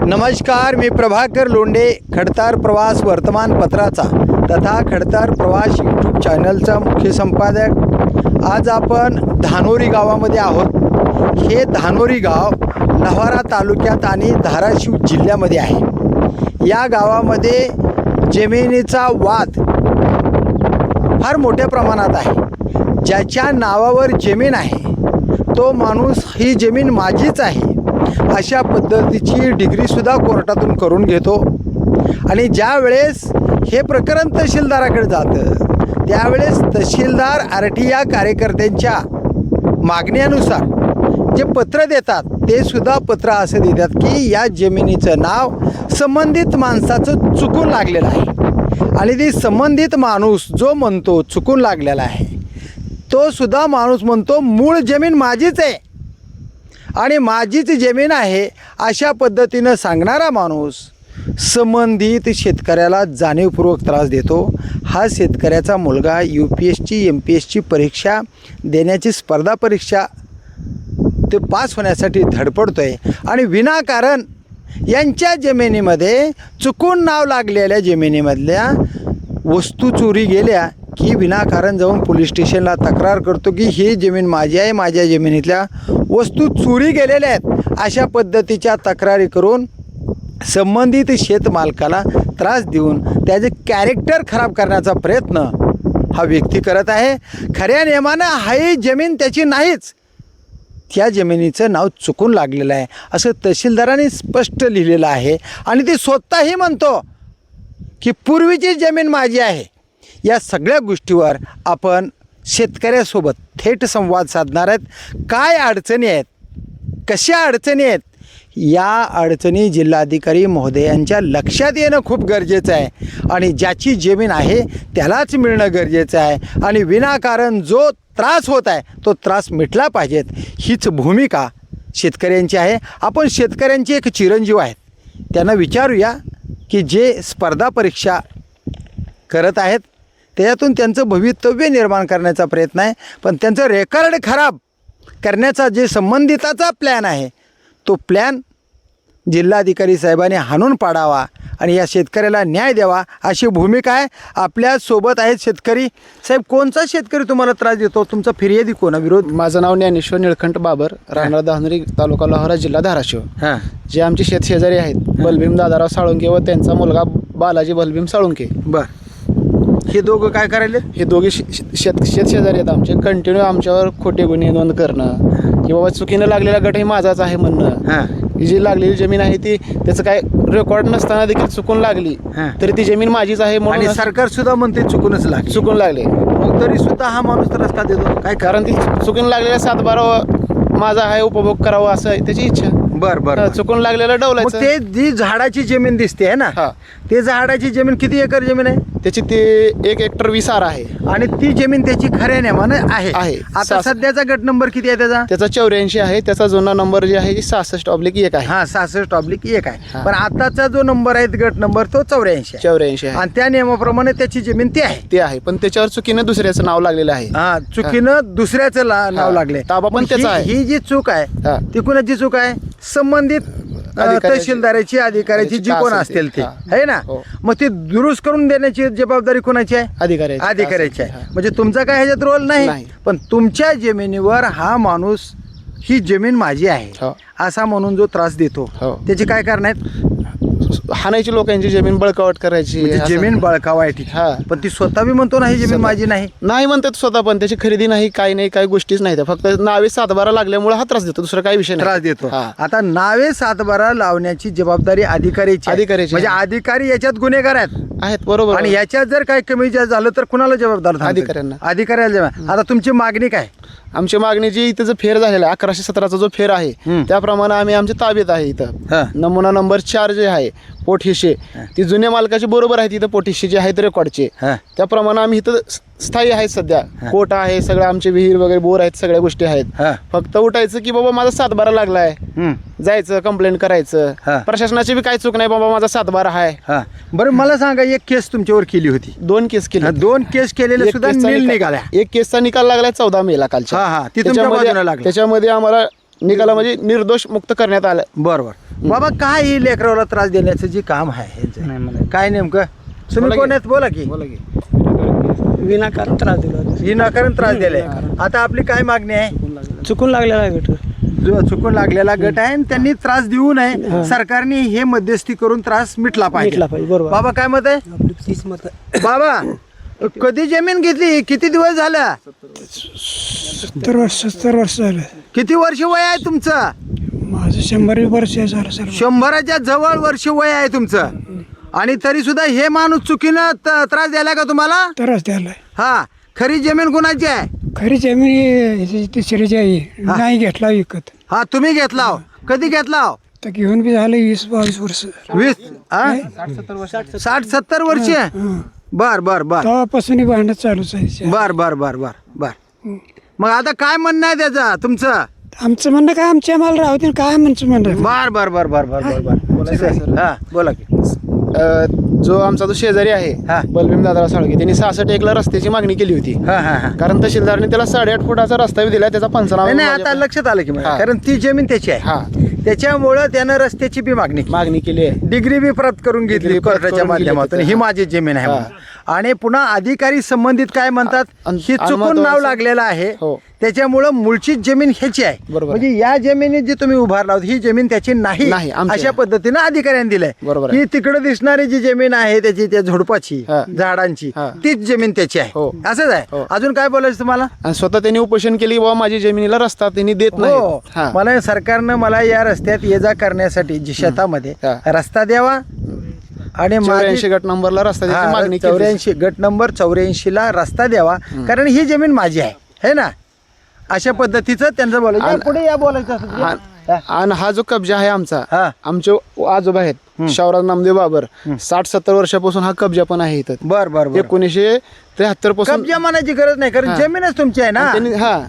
नमस्कार, मी प्रभाकर लोंढे, खडतार प्रवास वर्तमानपत्राचा तथा खडतार प्रवास यूट्यूब चॅनलचा मुख्य संपादक। आज आपण धानोरी गावामध्ये आहोत। हे धानोरी गाव लोहारा तालुक्यात आणि धाराशिव जिल्ह्यामध्ये आहे। या गावामध्ये जमिनीचा वाद फार मोठ्या प्रमाणात आहे। ज्याच्या नावावर जमीन आहे तो माणूस ही जमीन माझीच आहे अशा पद्धतीची डिग्रीसुद्धा कोर्टातून करून घेतो। आणि ज्या वेळेस हे प्रकरण तहसीलदाराकडे जातं त्यावेळेस तहसीलदार RTI कार्यकर्त्यांच्या मागण्यानुसार जे पत्र देतात ते सुद्धा पत्र असं देतात की या जमिनीचं नाव संबंधित माणसाचं चुकून लागलेलं आहे। आणि ती संबंधित माणूस जो म्हणतो चुकून लागलेला आहे तो सुद्धा माणूस म्हणतो मूळ जमीन माझीच आहे आणि माझीच जमीन आहे अशा पद्धतीनं सांगणारा माणूस संबंधित शेतकऱ्याला जाणीवपूर्वक त्रास देतो। हा शेतकऱ्याचा मुलगा UPSC MPSC परीक्षा देण्याची स्पर्धा परीक्षा ते पास होण्यासाठी धडपडतो आहे आणि विनाकारण यांच्या जमिनीमध्ये चुकून नाव लागलेल्या जमिनीमधल्या वस्तू चोरी गेल्या की विनाकारण जाऊन पोलीस स्टेशनला तक्रार करतो की ही जमीन माझी आहे, माझ्या जमिनीतल्या वस्तू चोरी गेलेल्या आहेत अशा पद्धतीच्या तक्रारी करून संबंधित शेतमालकाला त्रास देऊन त्याचे कॅरेक्टर खराब करण्याचा प्रयत्न हा व्यक्ती करत आहे। खऱ्या नियमानं ही जमीन त्याची नाहीच, त्या जमिनीचं नाव चुकून लागलेलं आहे असं तहसीलदारांनी स्पष्ट लिहिलेलं आहे। आणि ते स्वतःही म्हणतो की पूर्वीची जमीन माझी आहे। या सगळ्या गोष्टीवर आपण शेतकऱ्यासोबत थेट संवाद साधणार आहेत। काय अडचणी आहेत, कशा अडचणी आहेत, या अडचणी जिल्हाधिकारी महोदयांच्या लक्षात येणं खूप गरजेचं आहे आणि ज्याची जमीन आहे त्यालाच मिळणं गरजेचं आहे आणि विनाकारण जो त्रास होत आहे तो त्रास मिटला पाहिजेत हीच भूमिका शेतकऱ्यांची आहे। आपण शेतकऱ्यांचे एक चिरंजीव आहेत, त्यांना विचारूया की जे स्पर्धा परीक्षा करत आहेत त्याच्यातून त्यांचं भवितव्य निर्माण करण्याचा प्रयत्न आहे, पण त्यांचं रेकॉर्ड खराब करण्याचा जे संबंधिताचा प्लॅन आहे तो प्लॅन जिल्हाधिकारी साहेबांनी हाणून पाडावा आणि या शेतकऱ्याला न्याय द्यावा अशी भूमिका आहे। आपल्यासोबत आहेत शेतकरी साहेब। कोणचा शेतकरी तुम्हाला त्रास देतो, तुमचा फिर्यादी कोण, विरोध? माझं नाव ज्ञानेश्वर निळकंठ बाबर, राहणार धानोरी, तालुका लोहारा, जिल्हा धाराशिव। जे आमचे शेतशेजारी आहेत बलभीम दादाराव साळुंके व त्यांचा मुलगा बालाजी बलभीम साळुंके। बरं, हे दोघं काय करायले? हे दोघे शेतशेजारी आहेत आमचे। कंटिन्यू आमच्यावर खोटे गुन्हे नोंद करणं की बाबा चुकीनं लागलेला गट हे माझाच आहे म्हणणं। जी लागलेली जमीन आहे ती त्याचं काय रेकॉर्ड नसताना देखील चुकून लागली तरी ती जमीन माझीच आहे म्हणून आणि सरकार सुद्धा म्हणते चुकूनच लागली, चुकून लागले। मग तरी सुद्धा हा माणूस त्रास का देतो? काय कारण ती चुकून लागलेल्या 7-12 माझा आहे, उपभोग करावा असं आहे त्याची इच्छा। बरं बरं, चुकून लागलेलं डवलायचं। ते जी झाडाची जमीन दिसते आहे ना, ते झाडाची जमीन किती एकर जमीन आहे त्याची? ते 1 हेक्टर 20 आर आहे आणि ती जमीन त्याची खऱ्या नियमानं आहे। आता सध्याचा गट नंबर किती आहे त्याचा? 84 आहे। त्याचा जुना नंबर जे आहे 66/1 आहे। 66/1 आहे। पण आताचा जो नंबर आहे गट नंबर तो 84 आहे आणि त्या नियमाप्रमाणे त्याची जमीन ती आहे पण त्याच्यावर चुकीनं दुसऱ्याचं नाव लागलेलं आहे। चुकीनं दुसऱ्याचं नाव लागले, ताबा पण त्याचा आहे। ही जी चूक आहे ती कुणाची चूक आहे? संबंधित तहसीलदाराची, अधिकाऱ्याची, जी कोण असतील ते आहे ना। मग ते दुरुस्त करून देण्याची जबाबदारी कोणाची आहे? अधिकाऱ्याची आहे। म्हणजे तुमचा काय ह्याच्यात रोल नाही, पण तुमच्या जमिनीवर हा माणूस ही जमीन माझी आहे असा म्हणून जो त्रास देतो त्याचे काय कारण आहेत? हाणायची लोकांची जमीन बळकावट करायची, जमीन बळकावायची। पण ती स्वतः बी म्हणतो ना ही जमीन माझी नाही म्हणतात स्वतः, पण त्याची खरेदी नाही, काही नाही, काही गोष्टीच नाही। फक्त नावे 7-12 लागल्यामुळे हा त्रास देतो, दुसरा काही विषय नाही। त्रास देतो। आता नावे 7-12 लावण्याची जबाबदारी अधिकाऱ्याची म्हणजे अधिकारी याच्यात गुन्हेगार आहेत, बरोबर। आणि याच्यात जर काही कमी जास्त झालं तर कुणाला जबाबदार? अधिकाऱ्याला। आता तुमची मागणी काय? आमची मागणी जी इथं जो फेर झालेला आहे 1117चा जो फेर आहे त्याप्रमाणे आम्ही आमच्या ताब्यात आहे। इथं नमुना नंबर 4 जे आहे पोटहिस्से ती जुन्या मालकाची बरोबर आहे, तिथं पोटहिस्से जे आहेत रेकॉर्डचे त्याप्रमाणे आम्ही इथं स्थायी आहेत। सध्या कोट आहे, सगळं आमचे विहीर वगैरे बोर आहेत, सगळ्या गोष्टी आहेत। फक्त उठायचं की बाबा माझा 7-12 लागलाय, जायचं कंप्लेंट करायचं, प्रशासनाची बी काही चूक नाही, बाबा माझा 7-12 आहे। बरं मला सांगा, एक केस तुमच्यावर केली होती? 2 केस केले। 2 केस केलेले सुद्धा नील निघाल्या। एक केसचा निकाल लागलाय 14 मेला कालच्या। त्याच्यामध्ये आम्हाला निकाला म्हणजे निर्दोष मुक्त करण्यात आलं। बरोबर। बाबा काय ही लेकराला त्रास देण्याचं जे काम आहे यांचं? काय नेमकं तुम्ही कोण आहेत बोला की. विनाकारण त्रास दिला, विनाकारण त्रास दिलाय. आता आपली काय मागणी आहे? चुकून लागलेला आहे गट. जो चुकून लागलेला गट आहे आणि त्यांनी त्रास देऊ नये, सरकारने हे मध्यस्थी करून त्रास मिटला पाहिजे. बरोबर. बाबा काय मत आहे? आपली 30 मत आहे. बाबा कधी जमीन घेतली, किती दिवस झालं? 70 वर्ष झालं. किती वर्ष वय आहे तुमचं? माझं 100 वर्ष झालं सर. 100च्या जवळ वर्ष वय आहे तुमचं, आणि तरी सुद्धा हे माणूस चुकीनं त्रास द्यायला का तुम्हाला? त्रास द्यायला. हा, खरी जमीन कोणाची आहे? खरी जमीन तिसरीची आहे, नाही घेतला विकत. हा, तुम्ही घेतला हो. कधी घेतला हो? तर घेऊन बी झालं 20-22 वर्ष. 60-70 वर्ष? बर बर बर तेव्हापासून भांडण चालूच आहे. बर बर बर बर बर मग आता काय म्हणणं आहे त्याचं तुमचं? आमचं म्हणणं काय, आमच्या आम्हाला राहू दे, काय आमचं म्हणणं. बर बर बर बर बर बर बर हा बोला की. जो आमचा जो शेजारी आहे हा. बलभीम दादा साळगे, त्यांनी 66 एकला रस्त्याची मागणी केली होती. हा हा हा कारण तहसीलदारने त्याला 8.5 फुटाचा रस्ता बी दिला, त्याचा पंचनामा नाही आता लक्षात आलं की मला, हा. कारण ती जमीन त्याची आहे, हा त्याच्यामुळं त्यानं रस्त्याची बी मागणी केली. मागणी केली आहे. डिग्री बी प्राप्त करून घेतली डिग्री प्राप्त कोर्टाच्या करून दिली माध्यमातून, तिथं. ही माझी जमीन आहे हा. म्हणून. आणि पुन्हा अधिकारी संबंधित काय म्हणतात, आणि ही चुकून नाव महत्त्वाचं- लागलेलं आहे, हो. त्याच्यामुळं मूळची जमीन ह्याची आहे. बरोबर म्हणजे या जमिनीत जी तुम्ही उभारला होता, ही जमीन त्याची नाही, नाही, आमची अशा आहे. पद्धतीनं अधिकाऱ्यांनी दिलंय. बरोबर आहे. ही तिकडे दिसणारी जी जमीन आहे त्याची, त्या झुडपाची, हा. झाडांची, हा. तीच जमीन त्याची आहे. हो. असंच आहे. हो. अजून काय बोलायचं तुम्हाला? आणि स्वतः त्यांनी उपोषण केली की बाबा माझी जमिनीला रस्ता त्यांनी देत हो, नाही. मला सरकारनं मला या रस्त्यात ये जा करण्यासाठी जी शेतामध्ये हा. रस्ता द्यावा, आणि 84 गट नंबरला रस्ता द्यायची मागणी केली. 84 गट नंबर 84 ला रस्ता द्यावा, कारण ही जमीन माझी आहे, है ना, अशा पद्धतीचं त्यांचं बोलायचं. आणि- पुढे या बोलायचं असेल तर. हा. आणि हा जो कब्जा आहे आमचा, हा. आमचे आजोबा आहेत शावराज नामदेव बाबर, 60-70 वर्षापासून हा कब्जा पण आहे इथं. बर बर बर 1973 पासून. कब्जा म्हणायची गरज नाही, कारण हा. जमीनच तुमची आहे ना. त्यांनी हा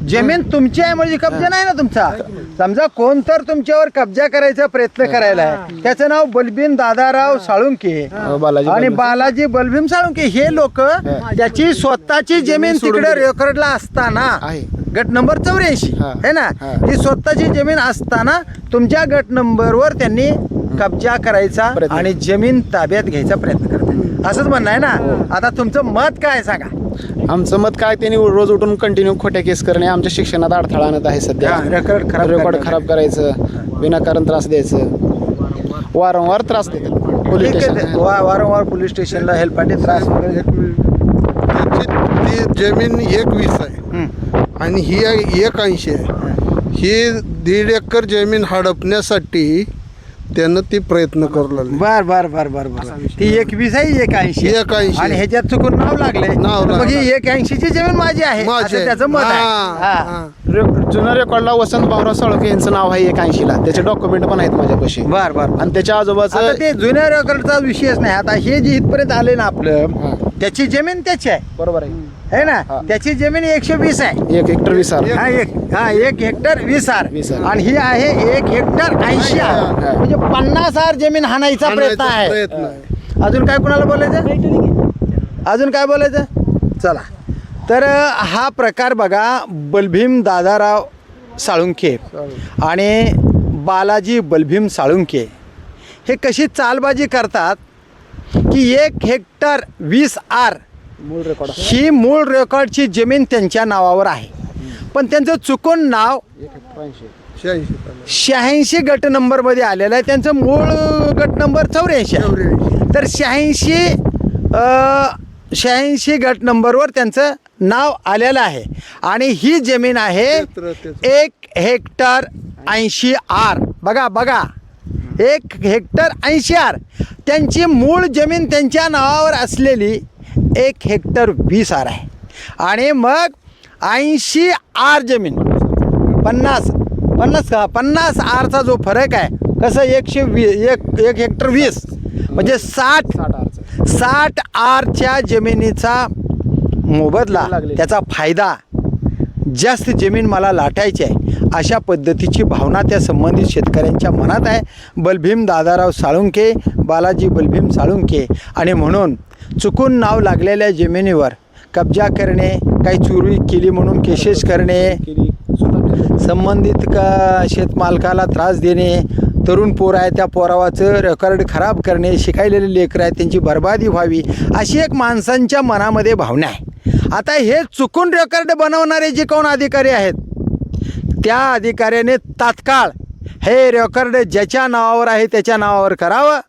जमीन तुमची आहे म्हणजे कब्जा नाही ना तुमचा. समजा कोण तर तुमच्यावर कब्जा करायचा प्रयत्न करायला आहे, त्याचं नाव बलबीन दादाराव साळुंके बालाजी आणि बलबीन. बालाजी बलभीम साळुंके, हे लोक त्याची स्वतःची जमीन सोडून तिकडे दिली. रेकॉर्डला असताना, आहे. गट नंबर 84 हा. है ना, हा. ही स्वतःची जमीन असताना तुमच्या गट नंबरवर त्यांनी कब्जा करायचा प्रयत्न. आणि जमीन ताब्यात घ्यायचा प्रयत्न करतात, असंच म्हणणं आहे ना. आता तुमचं मत काय सांगा? आमचं मत काय, त्यांनी रोज उठून कंटिन्यू खोट्या केस करणे आमच्या शिक्षणात अडथळा आणत आहे सध्या. हा, रेकॉर्ड खराब करायचं, विनाकारण त्रास द्यायचं, वारंवार त्रास देतात पोलीस ठीक आहे, स्टेशन. वारंवार पोलीस स्टेशनला हेल्पाटी त्रास वगैरे त्याची ती जमीन 21 आहे हं. आणि ही आहे 81 आहे. ही 1.5 एकर जमीन हडपण्यासाठी त्यानं ती प्रयत्न करू लागले. बर बर बर बर बर ती 21 आहे, 81 81. आणि ह्याच्यात चुकून नाव लागले, नाव मग ही लागलंय. 81 ची जमीन माझी आहे माझी असं आहे. त्याचं मत आहे. हा, हा. हा. जुन्या रेकॉर्डला वसंत भाऊराव साळुंके यांचं नाव आहे 81ला, त्याचे डॉक्युमेंट पण आहेत माझ्यापाशी. बर बर आणि त्याच्या आजोबाचं आता ते जुन्या रेकॉर्डचा विषयच नाही. आता हे जे इथपर्यंत आले ना आपलं, हा. त्याची जमीन त्याची आहे, बरोबर आहे. है ना, हा. त्याची जमीन 120 आहे. 1 हेक्टर 20 आर. हा, 1 हेक्टर 20 आर, 20 आर. आणि ही आहे 1 हेक्टर 80 आर, हा. म्हणजे 50 आर जमीन हाणायचा प्रयत्न आणायचा आहे. प्रयत्न आहे. अजून काय कुणाला बोलायचं? अजून काय बोलायचं? चला, तर हा प्रकार बघा, बलभीम दादाराव साळुंके आणि बालाजी बलभीम साळुंके हे कशी चालबाजी करतात की 1 हेक्टर 20 आर मूळ रेकॉर्ड ही मूळ रेकॉर्डची जमीन त्यांच्या नावावर आहे, पण त्यांचं चुकून नाव 86 गट नंबरमध्ये आलेलं आहे. त्यांचं मूळ गट नंबर 84 आहे. तर 86 गट नंबरवर त्यांचं नाव आलेलं आहे, आणि ही जमीन आहे 1 हेक्टर 80 आर. बघा बघा, 1 हेक्टर 80 आर. त्यांची मूळ जमीन त्यांच्या नावावर असलेली 1 हेक्टर 20 आर आहे, आणि मग 80 आर जमीन 50 आरचा जो फरक आहे, कसं 1 हेक्टर 20 म्हणजे 60 आरच्या जमिनीचा मोबदला, त्याचा फायदा, जास्त जमीन मला लाटायची आहे, अशा पद्धतीची भावना त्या संबंधित शेतकऱ्यांच्या मनात आहे. बलभीम दादाराव साळुंके, बालाजी बलभीम साळुंके, आणि म्हणून चुकून नाव लागलेल्या जमिनीवर कब्जा करणे, काही चोरी केली म्हणून केसेस करणे, संबंधित शेतमालकाला त्रास देणे, तरुण पोर आहे त्या पोरावाचं रेकॉर्ड खराब करणे, शिकायलेले लेकरं आहेत त्यांची बरबादी व्हावी अशी एक माणसांच्या मनामध्ये भावना आहे. आता हे चुकून रेकॉर्ड बनवणारे जे कोण अधिकारी आहेत त्या अधिकाऱ्याने तात्काळ हे रेकॉर्ड ज्याच्या नावावर आहे त्याच्या नावावर करावं.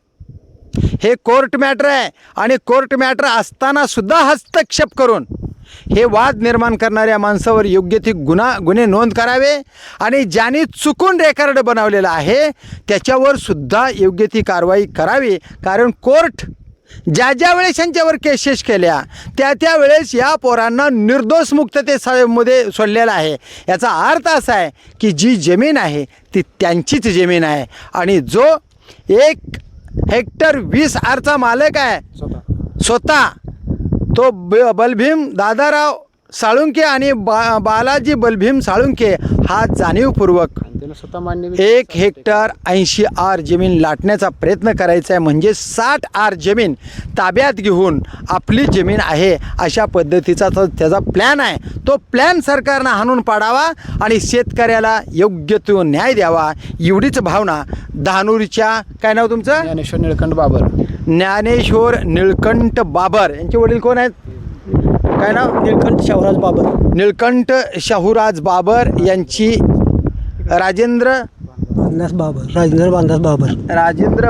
हे कोर्ट मॅटर आहे आणि कोर्ट मॅटर असताना सुद्धा हस्तक्षेप करून हे वाद निर्माण करणाऱ्या माणसावर योग्य ती गुन्हे नोंद करावे आणि ज्यांनी चुकून रेकॉर्ड बनवलेला आहे त्याच्यावर सुद्धा योग्य ती कारवाई करावी. कारण कोर्ट ज्या वेळेस यांच्यावर केसेस केल्या त्या वेळेस या पोरांना निर्दोष मुक्ततेमध्ये सोडलेलं आहे. याचा अर्थ असा आहे की जी जमीन आहे ती त्यांचीच जमीन आहे आणि जो 1 हेक्टर 20 आरचा मालक आहे स्वतः तो बलभीम दादाराव साळुंके आणि बालाजी बलभीम साळुंके हा जाणीवपूर्वक त्यानं स्वतः मान्य 1 हेक्टर 80 आर जमीन लाटण्याचा प्रयत्न करायचा आहे. म्हणजे 60 आर जमीन ताब्यात घेऊन आपली जमीन आहे अशा पद्धतीचा त्याचा प्लॅन आहे. तो प्लॅन सरकारनं हाणून पाडावा आणि शेतकऱ्याला योग्य तो न्याय द्यावा एवढीच भावना धानोरीच्या काय नाव तुमचं? ज्ञानेश्वर निळकंठ बाबर. ज्ञानेश्वर निळकंठ बाबर यांचे वडील कोण आहेत? काय नाव? निळकंठ शाहूराज बाबर. निळकंठ शाहूराज बाबर यांची राजेंद्र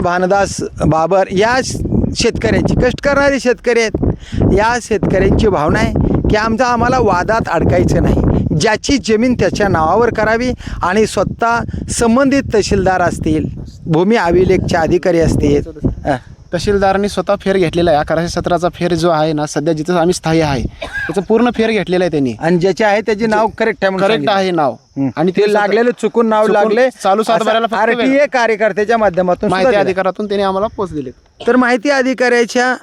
भानदास बाबर या शेतकऱ्यांची कष्टकरी शेतकरी आहेत. या शेतकऱ्यांची भावना आहे की आम्हाला वादात अडकायचं नाही. ज्याची जमीन त्याच्या नावावर करावी आणि स्वतः संबंधित तहसीलदार असतील, भूमी अभिलेखचे अधिकारी असतील. तहसीलदारांनी स्वतः फेर घेतलेला आहे. 1117चा फेर जो आहे ना सध्या जिथं आम्ही स्थायी आहे त्याचं पूर्ण फेर घेतलेलं आहे त्यांनी आणि ज्याचे आहे त्याचे नाव करेक्ट आहे. करेक्ट आहे नाव आणि ते लागलेले चुकून नाव लागले चालू सातबाऱ्याला फक्त RTA कार्यकर्त्याच्या माध्यमातून माहिती सुद्धा दिलं. अधिकारातून त्यांनी आम्हाला पोच दिले. तर माहिती अधिकाऱ्याच्या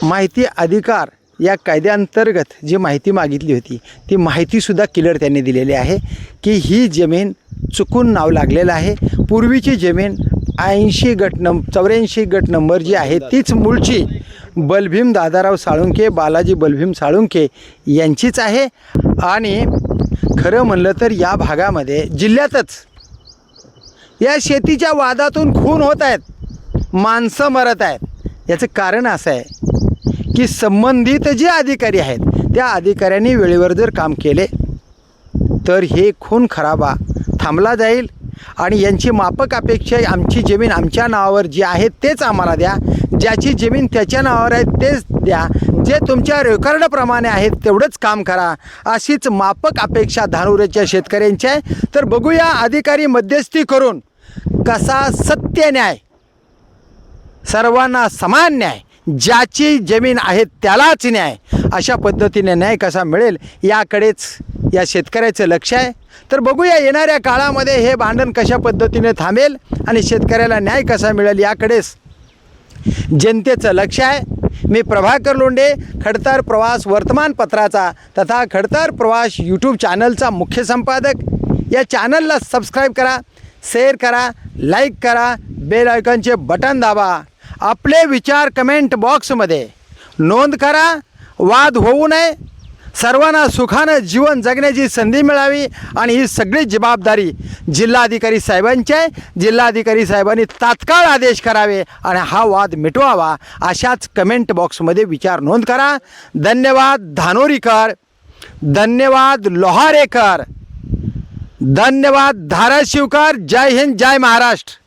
माहिती अधिकार या कायद्याअंतर्गत जी माहिती मागितली होती ती माहितीसुद्धा क्लिअर त्यांनी दिलेली आहे की ही जमीन चुकून नाव लागलेलं आहे. पूर्वीची जमीन 84 गट नंबर जी आहे तीच मूळची बलभीम दादाराव साळुंके, बालाजी बलभीम साळुंके यांचीच आहे. आणि खरं म्हणलं तर या भागामध्ये जिल्ह्यातच या शेतीच्या वादातून खून होत आहेत, माणसं मरत आहेत. याचं कारण असं आहे की संबंधित जे अधिकारी आहेत त्या अधिकाऱ्यांनी वेळेवर जर काम केले तर हे खून खराबा थांबला जाईल आणि यांची माफक अपेक्षा आमची जमीन आमच्या नावावर जी आहे तेच आम्हाला द्या, ज्याची जमीन त्याच्या नावावर आहे तेच द्या, जे तुमच्या रेकॉर्डप्रमाणे आहे तेवढंच काम करा अशीच माफक अपेक्षा धानोरीच्या शेतकऱ्यांची आहे. तर बघूया अधिकारी मध्यस्थी करून कसा सत्य न्याय, सर्वांना समान न्याय, ज्याची जमीन आहे त्यालाच न्याय अशा पद्धतीने न्याय कसा मिळेल याकडेच या शेतकऱ्याचं लक्ष आहे. तर बघूया येणाऱ्या काळामध्ये हे भांडण कशा पद्धतीने थांबेल आणि शेतकऱ्याला न्याय कसा मिळेल याकडेच जनतेचं लक्ष आहे. मी प्रभाकर लोंढे, खडतर प्रवास वर्तमानपत्राचा तथा खडतर प्रवास यूट्यूब चॅनलचा मुख्य संपादक. या चॅनलला सबस्क्राईब करा, शेअर करा, लाईक करा, बेल आयकॉनचे बटन दाबा, आपले विचार कमेंट बॉक्समध्ये नोंद करा. वाद होऊ नये, सर्वांना सुखानं जीवन जगण्याची संधी मिळावी आणि ही सगळी जबाबदारी जिल्हाधिकारी साहेबांची आहे. जिल्हाधिकारी साहेबांनी तात्काळ आदेश करावे आणि हा वाद मिटवावा अशाच कमेंट बॉक्समध्ये विचार नोंद करा. धन्यवाद धानोरीकर, धन्यवाद लोहारेकर, धन्यवाद धाराशिवकर. जय हिंद, जय महाराष्ट्र.